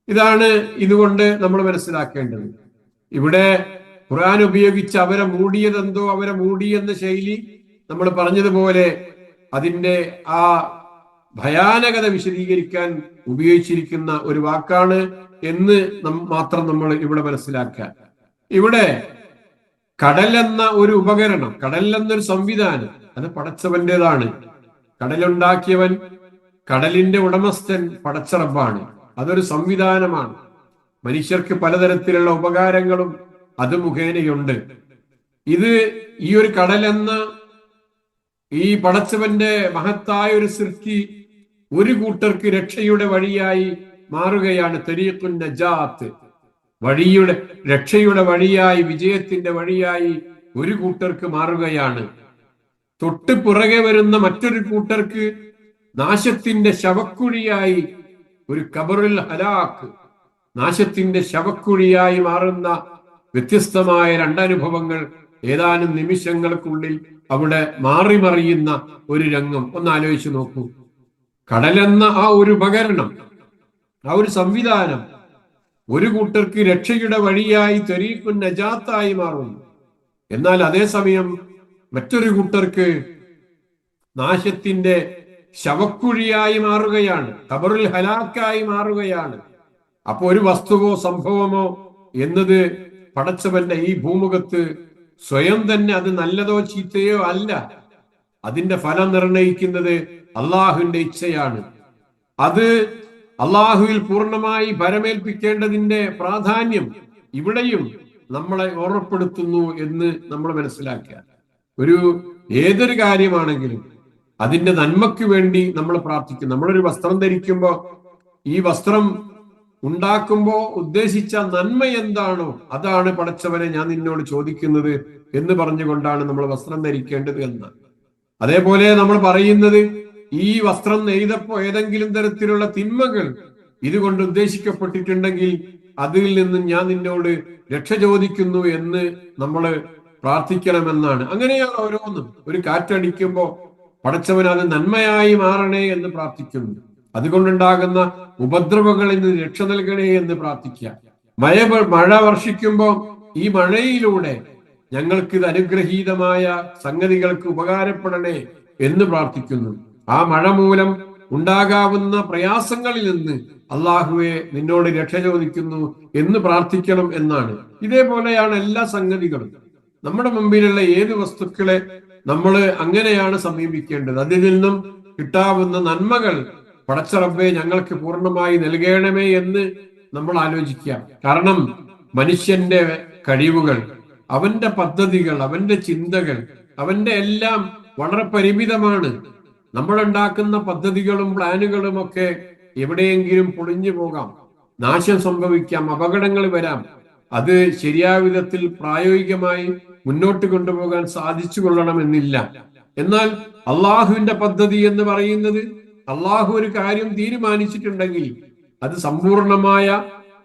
Speaker 2: ഇതാണ് ഇതുകൊണ്ട് നമ്മൾ മനസ്സിലാക്കേണ്ടത്. ഇവിടെ ഖുർആൻ ഉപയോഗിച്ച് അവരെ മൂടിയതെന്തോ അവരെ മൂടിയെന്ന ശൈലി നമ്മൾ പറഞ്ഞതുപോലെ അതിന്റെ ആ ഭയാനകത വിശദീകരിക്കാൻ ഉപയോഗിച്ചിരിക്കുന്ന ഒരു വാക്കാണ് എന്ന് മാത്രം നമ്മൾ ഇവിടെ മനസ്സിലാക്കാൻ. ഇവിടെ കടൽ എന്ന ഒരു ഉപകരണം, കടൽ എന്നൊരു സംവിധാനം അത് പടച്ചവന്റേതാണ്. കടലുണ്ടാക്കിയവൻ, കടലിന്റെ ഉടമസ്ഥൻ പടച്ചറബാണ്. അതൊരു സംവിധാനമാണ്. മനുഷ്യർക്ക് പലതരത്തിലുള്ള ഉപകാരങ്ങളും അത് മുഖേനയുണ്ട്. ഇത് ഈ ഒരു കടലെന്ന ഈ പടച്ചവന്റെ മഹത്തായ ഒരു സൃഷ്ടി ഒരു കൂട്ടർക്ക് രക്ഷയുടെ വഴിയായി മാറുകയാണ്. തരീഖുൻ നജാത്ത്, വഴിയുടെ രക്ഷയുടെ വഴിയായി, വിജയത്തിന്റെ വഴിയായി ഒരു കൂട്ടർക്ക് മാറുകയാണ്. തൊട്ട് പുറകെ വരുന്ന മറ്റൊരു കൂട്ടർക്ക് നാശത്തിന്റെ ശവക്കുഴിയായി, ഒരു ഖബറുൽ ഹലാക്ക്, നാശത്തിന്റെ ശവക്കുഴിയായി മാറുന്ന വ്യത്യസ്തമായ രണ്ടനുഭവങ്ങൾ ഏതാനും നിമിഷങ്ങൾക്കുള്ളിൽ അവിടെ മാറിമറിയുന്ന ഒരു രംഗം ഒന്ന് ആലോചിച്ച് നോക്കൂ. കടലെന്ന ആ ഒരു ഉപകരണം, ആ ഒരു സംവിധാനം ഒരു കൂട്ടർക്ക് രക്ഷയുടെ വഴിയായി തരീഖുൻ നജാത്തായി മാറുന്നു. എന്നാൽ അതേസമയം മറ്റൊരു കൂട്ടർക്ക് നാശത്തിന്റെ ശവക്കുഴിയായി മാറുകയാണ്, ഖബറുൽ ഹലാക്കായി മാറുകയാണ്. അപ്പൊ ഒരു വസ്തുവോ സംഭവമോ എന്നത് പടച്ചവന്റെ ഈ ഭൂമുഖത്ത് സ്വയം തന്നെ അത് നല്ലതോ ചീത്തയോ അല്ല. അതിന്റെ ഫലം നിർണയിക്കുന്നത് അള്ളാഹുവിന്റെ ഇച്ഛയാണ്. അത് അള്ളാഹുവിൽ പൂർണ്ണമായി ഭരമേൽപ്പിക്കേണ്ടതിന്റെ പ്രാധാന്യം ഇവിടെയും നമ്മളെ ഓർമ്മപ്പെടുത്തുന്നു എന്ന് നമ്മൾ മനസ്സിലാക്കുക. ഏതൊരു കാര്യമാണെങ്കിലും അതിന്റെ നന്മയ്ക്ക് വേണ്ടി നമ്മൾ പ്രാർത്ഥിക്കും. നമ്മളൊരു വസ്ത്രം ധരിക്കുമ്പോൾ ഈ വസ്ത്രം ഉണ്ടാക്കുമ്പോൾ ഉദ്ദേശിച്ച നന്മ എന്താണോ അതാണ് പടച്ചവനെ ഞാൻ നിന്നോട് ചോദിക്കുന്നത് എന്ന് പറഞ്ഞുകൊണ്ടാണ് നമ്മൾ വസ്ത്രം ധരിക്കേണ്ടത് എന്ന്. അതേപോലെ നമ്മൾ പറയുന്നത് ഈ വസ്ത്രം നെയ്തപ്പോ ഏതെങ്കിലും തരത്തിലുള്ള തിന്മകൾ ഇതുകൊണ്ട് ഉദ്ദേശിക്കപ്പെട്ടിട്ടുണ്ടെങ്കിൽ അതിൽ നിന്നും ഞാൻ നിന്നോട് രക്ഷ ചോദിക്കുന്നു എന്ന് നമ്മൾ പ്രാർത്ഥിക്കണമെന്നാണ്. അങ്ങനെയാണ് ഓരോന്നും. ഒരു കാറ്റടിക്കുമ്പോൾ പടച്ചവൻ അത് നന്മയായി മാറണേ എന്ന് പ്രാർത്ഥിക്കുന്നു. അതുകൊണ്ടുണ്ടാകുന്ന ഉപദ്രവങ്ങളിൽ നിന്ന് രക്ഷ നൽകണേ എന്ന് പ്രാർത്ഥിക്കുക. മഴ വർഷിക്കുമ്പോൾ ഈ മഴയിലൂടെ ഞങ്ങൾക്ക് ഇത് അനുഗ്രഹീതമായ സംഗതികൾക്ക് ഉപകാരപ്പെടണേ എന്ന് പ്രാർത്ഥിക്കുന്നു. ആ മഴ മൂലം ഉണ്ടാകാവുന്ന പ്രയാസങ്ങളിൽ നിന്ന് അള്ളാഹുവെ നിന്നോട് രക്ഷ ചോദിക്കുന്നു എന്ന് പ്രാർത്ഥിക്കണം എന്നാണ്. ഇതേപോലെയാണ് എല്ലാ സംഗതികളും. നമ്മുടെ മുമ്പിലുള്ള ഏത് വസ്തുക്കളെ നമ്മൾ അങ്ങനെയാണ് സമീപിക്കേണ്ടത്. അതിൽ നിന്നും കിട്ടാവുന്ന നന്മകൾ പടച്ച റബ്ബേ ഞങ്ങൾക്ക് പൂർണ്ണമായി നൽകണമേ എന്ന് നമ്മൾ ആലോചിക്കുക. കാരണം മനുഷ്യന്റെ കഴിവുകൾ, അവന്റെ പദ്ധതികൾ, അവന്റെ ചിന്തകൾ, അവന്റെ എല്ലാം വളരെ പരിമിതമാണ്. നമ്മളുണ്ടാക്കുന്ന പദ്ധതികളും പ്ലാനുകളും ഒക്കെ എവിടെയെങ്കിലും പൊളിഞ്ഞു പോകാം, നാശം സംഭവിക്കാം, അപകടങ്ങൾ വരാം. അത് ശരിയായ വിധത്തിൽ പ്രായോഗികമായി മുന്നോട്ട് കൊണ്ടുപോകാൻ സാധിച്ചു കൊള്ളണമെന്നില്ല. എന്നാൽ അള്ളാഹുവിന്റെ പദ്ധതി എന്ന് പറയുന്നത്, അള്ളാഹു ഒരു കാര്യം തീരുമാനിച്ചിട്ടുണ്ടെങ്കിൽ അത് സമ്പൂർണമായ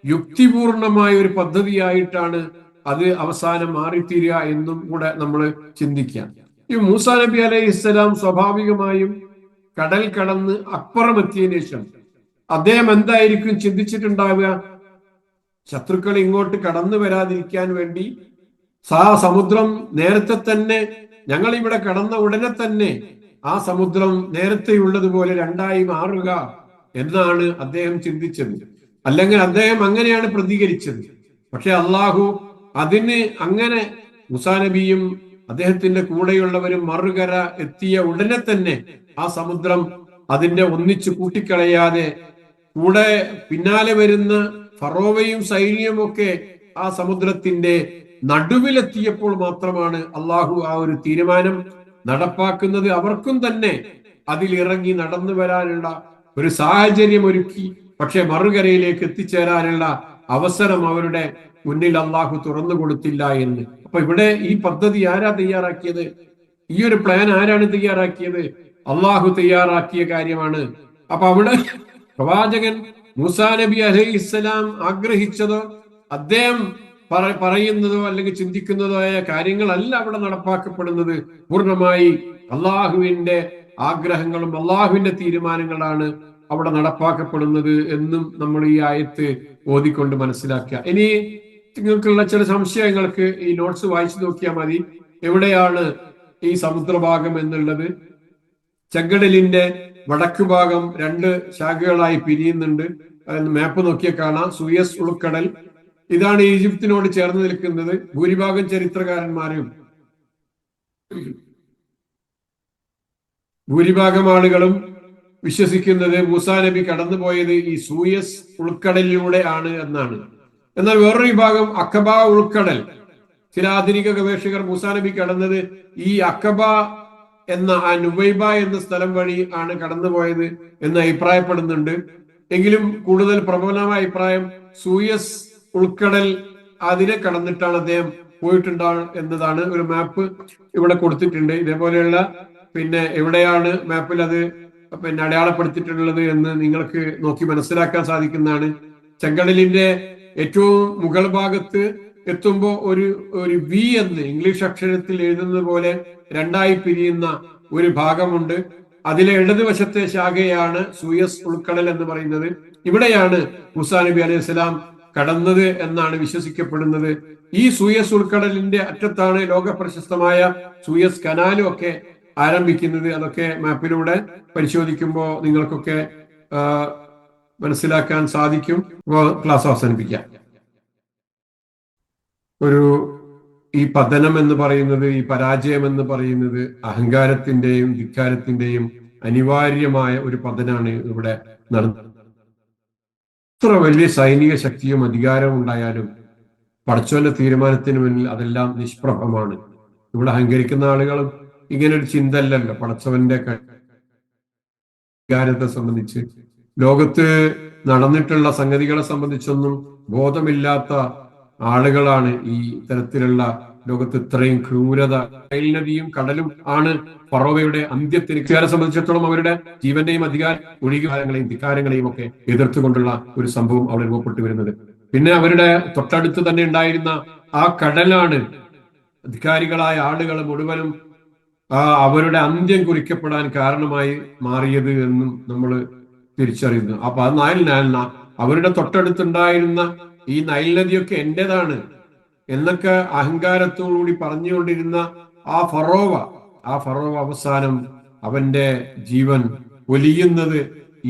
Speaker 2: യുക്തിപൂർണമായ ഒരു പദ്ധതിയായിട്ടാണ് അത് അവസാനം മാറിത്തീരുക എന്നും കൂടെ നമ്മൾ ചിന്തിക്കാം. ഈ മൂസാ നബി അലൈഹിസ്സലാം സ്വാഭാവികമായും കടൽ കടന്ന് അപ്പുറമെത്തിയതിനു ശേഷം അദ്ദേഹം എന്തായിരിക്കും ചിന്തിച്ചിട്ടുണ്ടാവുക? ശത്രുക്കൾ ഇങ്ങോട്ട് കടന്നു വരാതിരിക്കാൻ വേണ്ടി സമുദ്രം നേരത്തെ തന്നെ, ഞങ്ങൾ ഇവിടെ കടന്ന ഉടനെ തന്നെ ആ സമുദ്രം നേരത്തെയുള്ളതുപോലെ രണ്ടായി മാറുക എന്നാണ് അദ്ദേഹം ചിന്തിച്ചത്. അല്ലെങ്കിൽ അദ്ദേഹം അങ്ങനെയാണ് പ്രതികരിച്ചത്. പക്ഷെ അള്ളാഹു അതിന് അങ്ങനെ മൂസാ നബിയും അദ്ദേഹത്തിന്റെ കൂടെയുള്ളവരും മറുകര എത്തിയ ഉടനെ തന്നെ ആ സമുദ്രം അതിന്റെ ഒന്നിച്ചു കൂട്ടിക്കളയാതെ കൂടെ പിന്നാലെ വരുന്ന ഫറോവയും സൈന്യവും ഒക്കെ ആ സമുദ്രത്തിന്റെ നടുവിലെത്തിയപ്പോൾ മാത്രമാണ് അള്ളാഹു ആ ഒരു തീരുമാനം നടപ്പാക്കുന്നത്. അവർക്കും തന്നെ അതിലിറങ്ങി നടന്നു വരാനുള്ള ഒരു സാഹചര്യം ഒരുക്കി. പക്ഷെ മറുകരയിലേക്ക് എത്തിച്ചേരാനുള്ള അവസരം അവരുടെ മുന്നിൽ അള്ളാഹു തുറന്നു കൊടുത്തില്ല എന്ന്. അപ്പൊ ഇവിടെ ഈ പദ്ധതി ആരാ തയ്യാറാക്കിയത്? ഈ ഒരു പ്ലാൻ ആരാണ് തയ്യാറാക്കിയത്? അള്ളാഹു തയ്യാറാക്കിയ കാര്യമാണ്. അപ്പൊ അവിടെ പ്രവാചകൻ മൂസാ നബി അലൈഹിസ്സലാം ആഗ്രഹിച്ചതോ അദ്ദേഹം പറയുന്നതോ അല്ലെങ്കിൽ ചിന്തിക്കുന്നതോ ആയ കാര്യങ്ങളല്ല അവിടെ നടപ്പാക്കപ്പെടുന്നത്. പൂർണ്ണമായി അള്ളാഹുവിന്റെ ആഗ്രഹങ്ങളും അള്ളാഹുവിന്റെ തീരുമാനങ്ങളാണ് അവിടെ നടപ്പാക്കപ്പെടുന്നത് എന്നും നമ്മൾ ഈ ആയത്ത് ഓതിക്കൊണ്ട് മനസ്സിലാക്കുക. ഇനി നിങ്ങൾക്കുള്ള ചില സംശയങ്ങൾക്ക് ഈ നോട്ട്സ് വായിച്ചു നോക്കിയാൽ മതി. എവിടെയാണ് ഈ സമുദ്രഭാഗം എന്നുള്ളത്? ചെങ്കടലിന്റെ വടക്ക് ഭാഗം രണ്ട് ശാഖകളായി പിരിയുന്നുണ്ട്. മാപ്പ് നോക്കിയാൽ കാണാം. സൂയസ് ഉൾക്കടൽ ഇതാണ് ഈജിപ്തിനോട് ചേർന്ന് നിൽക്കുന്നത്. ഭൂരിഭാഗം ചരിത്രകാരന്മാരും ഭൂരിഭാഗം ആളുകളും വിശ്വസിക്കുന്നത് മൂസാ നബി കടന്നുപോയത് ഈ സൂയസ് ഉൾക്കടലിലൂടെ ആണ് എന്നാണ്. എന്നാൽ വേറൊരു വിഭാഗം അഖബ ഉൾക്കടൽ, ചില ആധുനിക ഗവേഷകർ മൂസാ നബി കടന്നത് ഈ അഖബ എന്ന ആ നുവൈബ എന്ന സ്ഥലം വഴി ആണ് കടന്നുപോയത് എന്ന് അഭിപ്രായപ്പെടുന്നുണ്ട്. എങ്കിലും കൂടുതൽ പ്രബലമായ അഭിപ്രായം സൂയസ് ഉൾക്കടൽ അതിനെ കടന്നിട്ടാണ് അദ്ദേഹം പോയിട്ടുണ്ടാവും എന്നതാണ്. ഒരു മാപ്പ് ഇവിടെ കൊടുത്തിട്ടുണ്ട്. ഇതേപോലെയുള്ള എവിടെയാണ് മാപ്പിൽ അത് അടയാളപ്പെടുത്തിയിട്ടുള്ളത് എന്ന് നിങ്ങൾക്ക് നോക്കി മനസ്സിലാക്കാൻ സാധിക്കുന്നതാണ്. ചെങ്കടലിന്റെ ഏറ്റവും മുകൾ ഭാഗത്ത് എത്തുമ്പോൾ ഒരു വി എന്ന് ഇംഗ്ലീഷ് അക്ഷരത്തിൽ എഴുതുന്നത് പോലെ രണ്ടായി പിരിയുന്ന ഒരു ഭാഗമുണ്ട്. അതിലെ ഇടതുവശത്തെ ശാഖയാണ് സൂയസ് ഉൾക്കടൽ എന്ന് പറയുന്നത്. ഇവിടെയാണ് മൂസാ നബി അലൈഹി സ്വലാം കടന്നത് എന്നാണ് വിശ്വസിക്കപ്പെടുന്നത്. ഈ സൂയസ് ഉൾക്കടലിന്റെ അറ്റത്താണ് ലോക പ്രശസ്തമായ സൂയസ് കനാലും ഒക്കെ ആരംഭിക്കുന്നത്. അതൊക്കെ മാപ്പിലൂടെ പരിശോധിക്കുമ്പോൾ നിങ്ങൾക്കൊക്കെ മനസ്സിലാക്കാൻ സാധിക്കും. ക്ലാസ് അവസാനിപ്പിക്കാം. ഈ പതനം എന്ന് പറയുന്നത്, ഈ പരാജയം എന്ന് പറയുന്നത് അഹങ്കാരത്തിന്റെയും ധിക്കാരത്തിന്റെയും അനിവാര്യമായ ഒരു പതനാണ് ഇവിടെ നടന്നത്. എത്ര വലിയ സൈനിക ശക്തിയും അധികാരവും ഉണ്ടായാലും പടച്ചോന്റെ തീരുമാനത്തിന് മുന്നിൽ അതെല്ലാം നിഷ്പ്രഭമാണ്. ഇവിടെ അഹങ്കരിക്കുന്ന ആളുകളും ഇങ്ങനെ ഒരു ചിന്ത അല്ലല്ലോ. പടച്ചവന്റെ അധികാരത്തെ സംബന്ധിച്ച്, ലോകത്ത് നടന്നിട്ടുള്ള സംഗതികളെ സംബന്ധിച്ചൊന്നും ബോധമില്ലാത്ത ആളുകളാണ് ഈ തരത്തിലുള്ള ലോകത്ത് ഇത്രയും ക്രൂരത. നൈൽ നദിയും കടലും ആണ് ഫറോവയുടെ അന്ത്യത്തിന് സംബന്ധിച്ചിടത്തോളം അവരുടെ ജീവന്റെയും ഒഴികാരങ്ങളെയും ധിക്കാരങ്ങളെയും ഒക്കെ എതിർത്തുകൊണ്ടുള്ള ഒരു സംഭവം അവിടെ രൂപപ്പെട്ടു വരുന്നത്. പിന്നെ അവരുടെ തൊട്ടടുത്ത് തന്നെ ഉണ്ടായിരുന്ന ആ കടലാണ് അധികാരികളായ ആളുകൾ മുഴുവനും അവരുടെ അന്ത്യം കുറിക്കപ്പെടാൻ കാരണമായി മാറിയത് എന്നും നമ്മൾ തിരിച്ചറിയുന്നു. അപ്പൊ ആ അവരുടെ തൊട്ടടുത്തുണ്ടായിരുന്ന ഈ നൈൽ നദിയൊക്കെ എന്റേതാണ് എന്നൊക്കെ അഹങ്കാരത്തോടുകൂടി പറഞ്ഞുകൊണ്ടിരുന്ന ആ ഫറോവ അവസാനം അവന്റെ ജീവൻ ഒലിയുന്നത്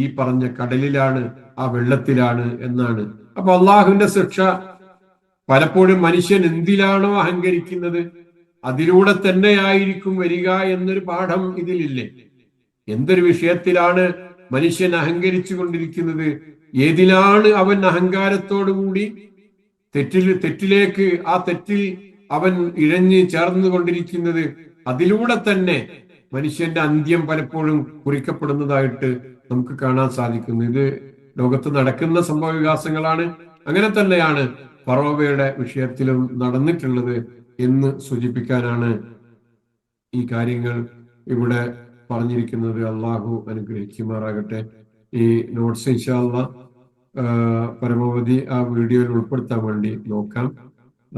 Speaker 2: ഈ പറഞ്ഞ കടലിലാണ്, ആ വെള്ളത്തിലാണ് എന്നാണ്. അപ്പൊ അള്ളാഹുവിന്റെ ശിക്ഷ പലപ്പോഴും മനുഷ്യൻ എന്തിലാണോ അഹങ്കരിക്കുന്നത് അതിലൂടെ തന്നെയായിരിക്കും വരിക എന്നൊരു പാഠം ഇതിലില്ലേ? എന്തൊരു വിഷയത്തിലാണ് മനുഷ്യൻ അഹങ്കരിച്ചു കൊണ്ടിരിക്കുന്നത്, ഏതിലാണ് അവൻ അഹങ്കാരത്തോടുകൂടി തെറ്റിലേക്ക് ആ തെറ്റിൽ അവൻ ഇഴഞ്ഞ് ചേർന്നുകൊണ്ടിരിക്കുന്നത്, അതിലൂടെ തന്നെ മനുഷ്യന്റെ അന്ത്യം പലപ്പോഴും കുറിക്കപ്പെടുന്നതായിട്ട് നമുക്ക് കാണാൻ സാധിക്കുന്നു. ഇത് ലോകത്ത് നടക്കുന്ന സംഭവ വികാസങ്ങളാണ്. അങ്ങനെ തന്നെയാണ് ഫറോവയുടെ വിഷയത്തിലും നടന്നിട്ടുള്ളത് എന്ന് സൂചിപ്പിക്കാനാണ് ഈ കാര്യങ്ങൾ ഇവിടെ പറഞ്ഞിരിക്കുന്നത്. അള്ളാഹു അനുഗ്രഹിക്കുമാറാകട്ടെ. ഈ നോട്ട്സ് ഇൻഷാ അല്ലാഹ് പരമാവധി ആ വീഡിയോയിൽ ഉൾപ്പെടുത്താൻ വേണ്ടി നോക്കാം.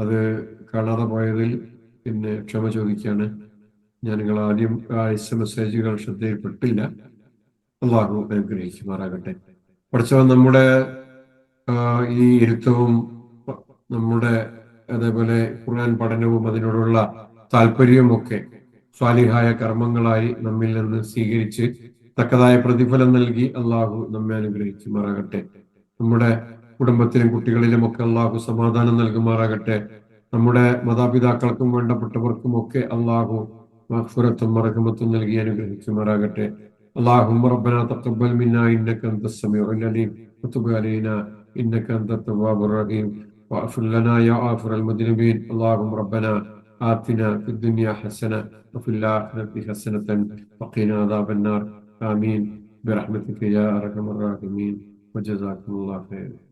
Speaker 2: അത് കാണാതെ പോയതിൽ ക്ഷമ ചോദിക്കുകയാണ്. ഞാൻ നിങ്ങൾ ആദ്യം അയച്ച മെസ്സേജുകൾ ശ്രദ്ധയിൽപ്പെട്ടില്ല. അള്ളാഹു അനുഗ്രഹിക്കുമാറാകട്ടെ. പഠിച്ചവൻ നമ്മുടെ ഈ ഇരുത്തവും നമ്മുടെ അതേപോലെ ഖുർആൻ പഠനവും അതിനോടുള്ള താല്പര്യവും ഒക്കെ സ്വാലിഹായ കർമ്മങ്ങളായി നമ്മിൽ നിന്ന് സ്വീകരിച്ച് തക്കതായ പ്രതിഫലം നൽകി അള്ളാഹു നമ്മെ അനുഗ്രഹിക്കുമാറാകട്ടെ. നമ്മുടെ കുടുംബത്തിലും കുട്ടികളിലും ഒക്കെ അള്ളാഹു സമാധാനം നൽകുമാറാകട്ടെ. നമ്മുടെ മാതാപിതാക്കൾക്കും വേണ്ടപ്പെട്ടവർക്കും ഒക്കെ അള്ളാഹു മഗ്ഫിറത്തും മർഹമത്തും നൽകി അനുഗ്രഹിക്കുമാറാകട്ടെ. اللهم ربنا تقبل منا انك انت السميع العليم وتب علينا انك انت التواب الرحيم واغفر لنا يا غافر المذنبين. اللهم ربنا آتنا في الدنيا حسنة وفي الآخرة حسنة وقنا عذاب النار. آمين برحمتك يا أرحم الراحمين وجزاكم الله خير.